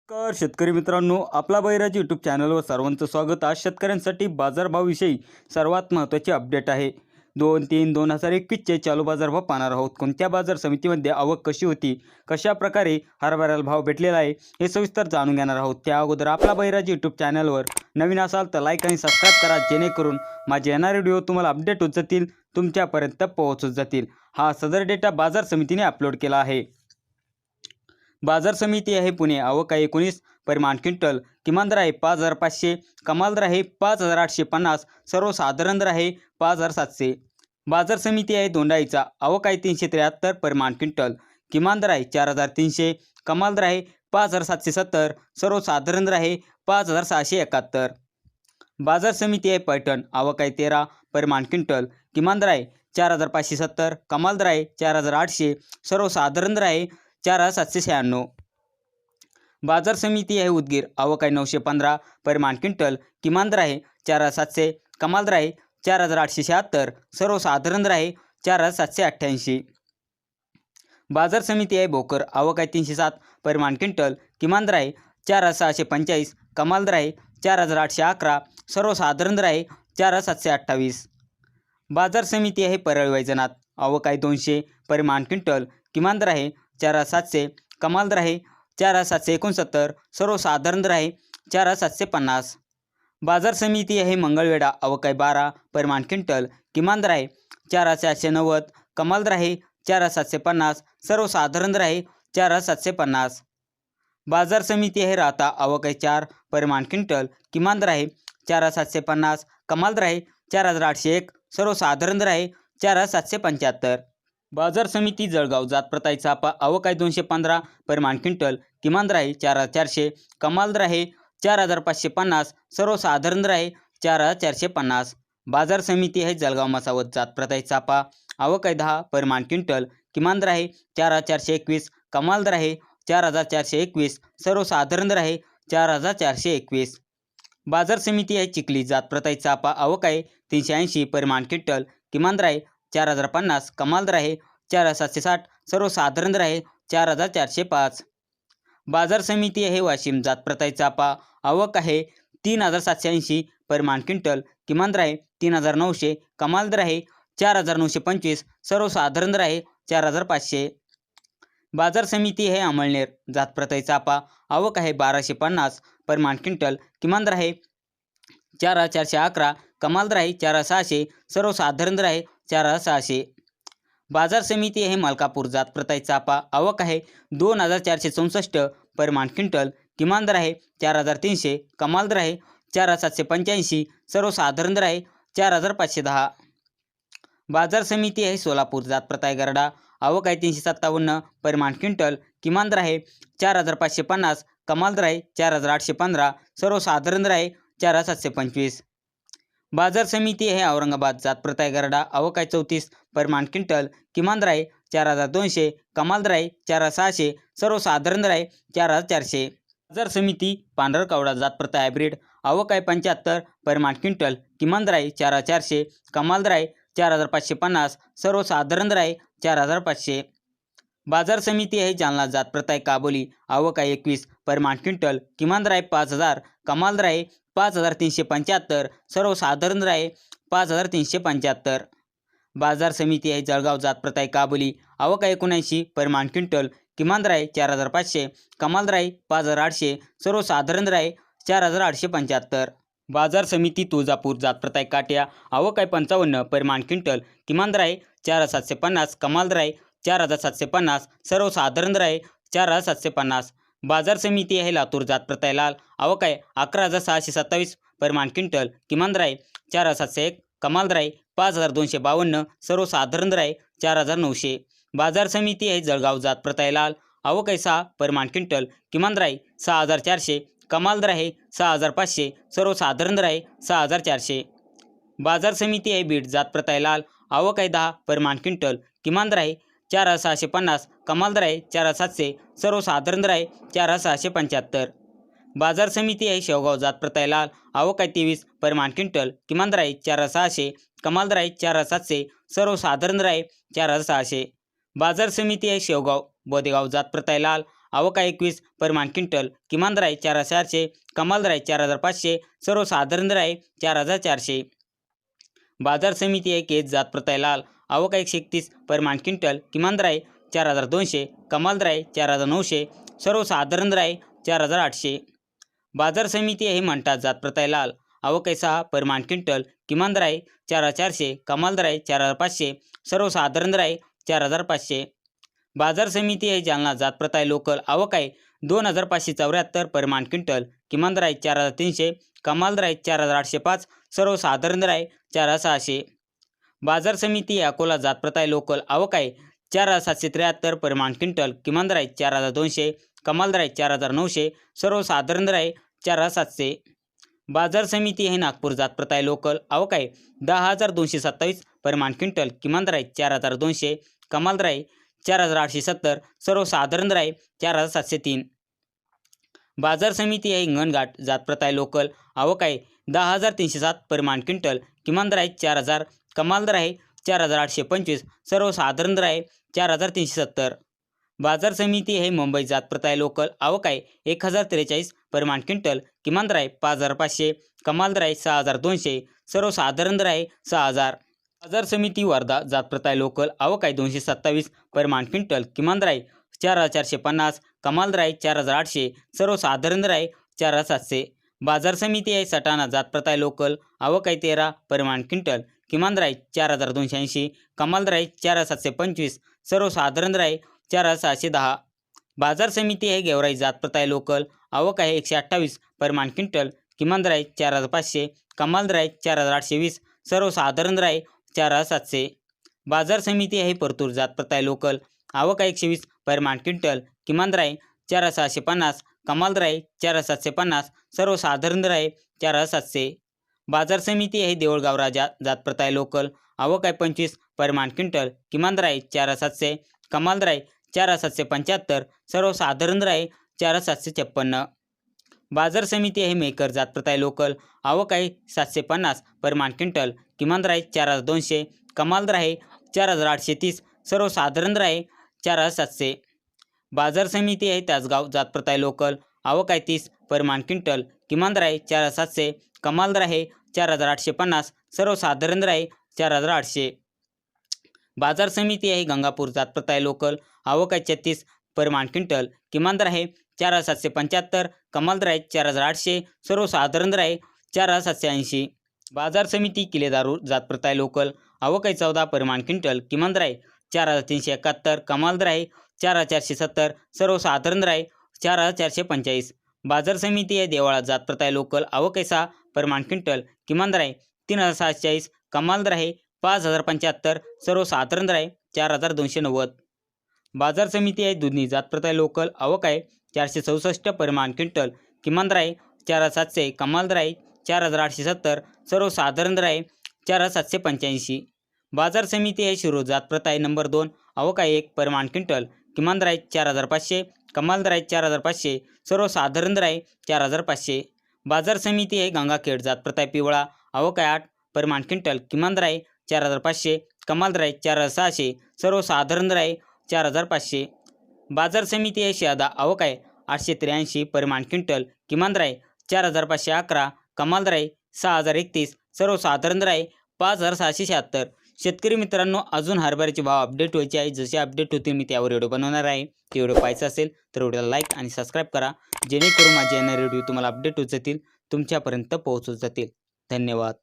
नमस्कार शेतकरी मित्रांनो, आपला बैराज यूट्यूब चॅनलवर सर्वांचं स्वागत. आज शेतकऱ्यांसाठी बाजारभावाविषयी सर्वात महत्त्वाची अपडेट आहे. 2-3-2021चे चालू बाजारभाव पाहणार आहोत. कोणत्या बाजार समितीमध्ये आवक कशी होती, कशा प्रकारे हरभऱ्याला भाव भेटलेला आहे, हे सविस्तर जाणून घेणार आहोत. त्या अगोदर आपला बैराज यूट्यूब चॅनलवर नवीन असाल तर लाईक आणि सबस्क्राईब करा, जेणेकरून माझे येणारे व्हिडिओ तुम्हाला अपडेट होत जातील, तुमच्यापर्यंत पोहोचत जातील. हा सदर डेटा बाजार समितीने अपलोड केला आहे. बाजार समिती आहे पुणे. आवक आहे 19 परिमाण क्विंटल. किमान दर आहे 5,500, कमाल दर आहे 5,850, सर्वसाधारण दर आहे 5,700. बाजार समिती आहे दोंडाईचा. आवक आहे 373 परिमाण क्विंटल. किमान दर आहे 4,300, कमाल दर आहे 5,770, सर्वसाधारण दर आहे 5,671. बाजार समिती आहे पैठण. आवक आहे 13 परिमाण क्विंटल. किमान दर आहे 4,570, कमाल दर आहे 4,800, सर्वसाधारण दर आहे 4,796. बाजार समिती आहे उदगीर. आवक आहे 915 परिमाण क्विंटल. किमान दर आहे 4,700, कमाल दर आहे 4,876, सर्वसाधारण दर आहे 4,788. बाजार समिती आहे भोकर. आवक आहे 307 परिमाण क्विंटल. किमान दर आहे 4,645, कमाल दर आहे 4,811, सर्वसाधारण दर आहे 4,728. बाजार समिती आहे परळी वैजनाथ. आवक आहे 200 परिमाण क्विंटल. किमान दर आहे 4,700, कमाल दर आहे 4,769, सर्वसाधारण दर आहे 4,750. बाजार समिती आहे मंगळवेढा. आवक आहे 12 परिमाण क्विंटल. किमान दर आहे 4,490, कमाल दर आहे 4,750, सर्वसाधारण दर आहे 4,750. बाजार समिती आहे राहता. आवक आहे 4 परिमाण क्विंटल. किमान दर आहे 4,750, कमाल दर आहे 4,801, सर्वसाधारण दर आहे 4,775. बाजार समिती जळगाव. जात प्रताई चाफा. आवक आहे 215 परिमाण क्विंटल. किमान दर आहे 4,400, कमाल दर आहे 4,550, सर्वसाधारण दर आहे 4,450. बाजार समिती आहे जळगाव मसावत. जात प्रताई चाफा. आवक आहे 10 परिमाण क्विंटल. किमान दर आहे 4,421, कमाल दर आहे 4,421, सर्वसाधारण दर आहे 4,421. बाजार समिती आहे चिखली. जात प्रताई चाफा. आवक आहे 380 परिमाण क्विंटल. किमान दर आहे 4,050, कमाल दर आहे 4,760, सर्वसाधारण दर आहे 4,405. बाजार समिती आहे वाशिम. जात प्रताई चाफा. आवक आहे 3,780 परिमाण क्विंटल. किमान दर आहे 3,900, कमाल दर आहे 4,925, सर्वसाधारण दर आहे 4,500. बाजार समिती आहे अमळनेर. जात प्रताई चाफा. आवक आहे 1,250 परिमाण क्विंटल. किमान दर आहे 4,411, कमाल दर आहे 4,600, सर्वसाधारण दर आहे 4,600. बाजार समिती आहे मलकापूर. जात प्रताई चाफा. आवक आहे 2,464 परिमाण क्विंटल. किमान दर आहे 4,300, कमाल दर आहे 4,785, सर्वसाधारण दर आहे 4,510. बाजार समिती आहे सोलापूर. जात प्रताई गरडा. आवक आहे 357 परिमाण क्विंटल. किमान दर आहे 4,550, कमाल दर आहे 4,815, सर्वसाधारण दर आहे 4,725. बाजार समिती आहे औरंगाबाद. जात प्रताई गरडा. आवक आहे 34 परिमाण क्विंटल. किमान दर आहे 4,200, कमाल दर आहे 4,600, सर्वसाधारण दर आहे 4,400. बाजार समिती पांढरकवडा. जात प्रताई हायब्रिड. आवक आहे 75 परिमाण क्विंटल. किमान दर आहे 4,400, कमाल दर आहे 4,550, सर्वसाधारण दर आहे 4,500. बाजार समिती आहे जालना. जात प्रताई काबोली. आवक आहे 21 परिमाण क्विंटल. किमान दर आहे 5,000, कमाल दर आहे 5,375, सर्वसाधारण दर आहे 5,375. बाजार समिती आहे जळगाव. जात प्रताई काबोली. आवक आहे 79 परिमाण क्विंटल. किमान दर आहे 4,500, कमाल दर आहे 5,800, सर्वसाधारण दर आहे 4,875. बाजार समिती तुळजापूर. जात प्रताई काट्या. आवक आहे 55 परिमाण क्विंटल. किमान दर आहे 4,750, कमाल दर आहे 4,750, सर्वसाधारण दर आहे 4,750. बाजार समिती आहे लातूर. जात प्रताई लाल. आवक आहे 11,627 परिमाण क्विंटल. किमान दर आहे 4,701, कमाल दर आहे 5,252, सर्वसाधारण दर आहे 4,900. बाजार समिती आहे जळगाव. जात प्रताई लाल. आवक आहे 6 परिमाण क्विंटल. किमान दर आहे 6,400, कमाल दर आहे 6,500, सर्वसाधारण दर आहे 6,400. बाजार समिती आहे बीड. जात प्रताई लाल. आवक आहे 10 परिमाण क्विंटल. किमान दर आहे 4,650, कमाल दर आहे 4,700, सर्वसाधारण दर आहे 4,675. बाजार समिती आहे शेवगाव. जात प्रताई लाल. आवक आहे 23 परिमाण क्विंटल. किमान दर आहे 4,600, कमाल दर आहे 4,700, सर्वसाधारण दर आहे 4,600. बाजार समिती आहे शेवगाव. बोदेगाव. जात प्रताई लाल. आवक आहे 21 परिमाण क्विंटल, किमान दर आहे 4,400, कमाल दर आहे 4,500, सर्वसाधारण दर आहे 4,400. बाजार समिती आहे केज जात प्रत आहे लाल, आवक आहे 131 परिमाण क्विंटल, किमान दर आहे 4,200, कमाल दर आहे 4,900, सर्वसाधारण दर आहे 4,800. बाजार समिती आहे म्हणतात जात प्रत आहे लाल, आवक आहे 6 परिमाण क्विंटल, किमान दर आहे 4,400, कमाल दर आहे 4,500, सर्वसाधारण दर आहे 4,500. बाजार समिती आहे जालना जात प्रत आहे लोकल, आवक आहे 2,574 परिमाण क्विंटल, किमान दर आहे 4,300, कमाल दर आहे 4,805, सर्वसाधारण दर आहे 4,600. बाजार समिती आहे अकोला जात प्रत आहे लोकल, आवक आहे 4,773 परिमाण क्विंटल, किमान दर आहे 4,200, कमाल दर आहे 4,900, सर्वसाधारण दर आहे 4,700. बाजार समिती आहे नागपूर जात प्रत आहे लोकल, आवक आहे 10,227 परिमाण क्विंटल, किमान दर आहे 4,200, कमाल दर आहे 4,870, सर्वसाधारण दर आहे 4,703. बाजार समिती आहे हिंगणघाट जात प्रत आहे लोकल, आवक आहे 10,307 परिमाण क्विंटल, किमान दर आहे 4,000, कमाल दर आहे 4,825, सर्वसाधारण दर आहे 4,370. बाजार समिती आहे मुंबई जात प्रत आहे लोकल, आवक आहे 1,043 परिमाण क्विंटल, किमान दर आहे 5,500, कमाल दर आहे 6,200, सर्वसाधारण दर आहे 6,000. बाजार समिती वर्धा जात प्रत आहे लोकल, आवक आहे 227 परिमाण क्विंटल, किमान दर आहे 4,450, कमाल दर आहे 4,800, सर्वसाधारण दर आहे 4,700. बाजार समिती आहे सटाणा जात प्रत आहे लोकल, आवक आहे 13 परिमाण क्विंटल, किमान दर आहे 4,280, कमाल दर आहे 4,725, सर्वसाधारण दर आहे 4,610. बाजार समिती आहे गेवराई जात प्रत आहे लोकल, आवक आहे 128 परिमाण क्विंटल, किमान दर आहे 4,500, कमाल दर आहे 4,820, सर्वसाधारण दर आहे 4,700. बाजार समिती आहे परतूर जात प्रत आहे लोकल, आवक आहे 120 परिमाण क्विंटल, किमान दर आहे 4,650, कमाल दर आहे 4,750, सर्वसाधारण दर आहे 4,700. बाजार समिती आहे देऊळगाव राजा जात प्रत आहे लोकल, आवक आहे 25 परिमाण क्विंटल, किमान दर आहे 4,700, कमाल दर आहे 4,775, सर्वसाधारण दर आहे 4,756. बाजार समिती आहे मेकर जात प्रत आहे लोकल, आवक आहे 750 परिमाण क्विंटल, किमान दर आहे 4,200, कमाल दर आहे 4,830, सर्वसाधारण दर आहे 4,700. बाजार समिती आहे तासगाव जात प्रत आहे लोकल, आवक आहे 30 परिमाण क्विंटल, किमान दर आहे 4,700, कमाल दर आहे 4,850, सर्वसाधारण दर आहे 4,800. बाजार समिती आहे गंगापूर जात प्रत आहे लोकल, आवक आहे 36 परिमाण क्विंटल, किमान दर आहे 4,775, कमाल दर आहे 4,800, सर्वसाधारण दर आहे 4,780. बाजार समिती किलेदारू जात प्रत आहे लोकल, आवक आहे 14 परिमाण क्विंटल, किमान दर आहे 4,371, कमाल दर आहे 4,470, सर्वसाधारण दर आहे 4,445. बाजार समिती आहे देवळा जात प्रत आहे लोकल, आवक आहे 6 परिमाण क्विंटल, किमान दर आहे 3,640, कमाल दर आहे 5,075, सर्वसाधारण दर आहे 4,290. बाजार समिती आहे दुधनी जात प्रत आहे लोकल, आवक आहे 464 परिमाण क्विंटल, किमान दर आहे 4,700, कमाल दर आहे 4,870, सर्वसाधारण दर आहे 4,785. बाजार समिती आहे शिरूर जात प्रत आहे नंबर 2, आवक आहे 1 परिमाण क्विंटल, किमान दर आहे 4,500, कमाल दर आहे 4,500, सर्वसाधारण दर आहे 4,500. बाजार समिती आहे गंगाखेड जात प्रत आहे पिवळा, आवक आहे 8 परिमाण क्विंटल, किमान दर आहे 4,500, कमाल दर आहे 4,600, सर्वसाधारण दर आहे 4,500. बाजार समिती आहे शहादा, आवक आहे 883 परिमाण क्विंटल, किमान दर आहे 4,511, कमाल दर आहे 6,031, सर्वसाधारण दर आहे 5,676. शेतकरी मित्रांनो, अजून हरभऱ्याचे भाव अपडेट व्हायचे आहे. जसे अपडेट होतील मी त्यावर व्हिडिओ बनवणार आहे. ते व्हिडिओ पाहायचा असेल तर व्हिडिओला लाईक आणि सबस्क्राईब करा, जेणेकरून माझे येणारे व्हिडिओ तुम्हाला अपडेट होत जातील, तुमच्यापर्यंत पोहोचत जातील. धन्यवाद.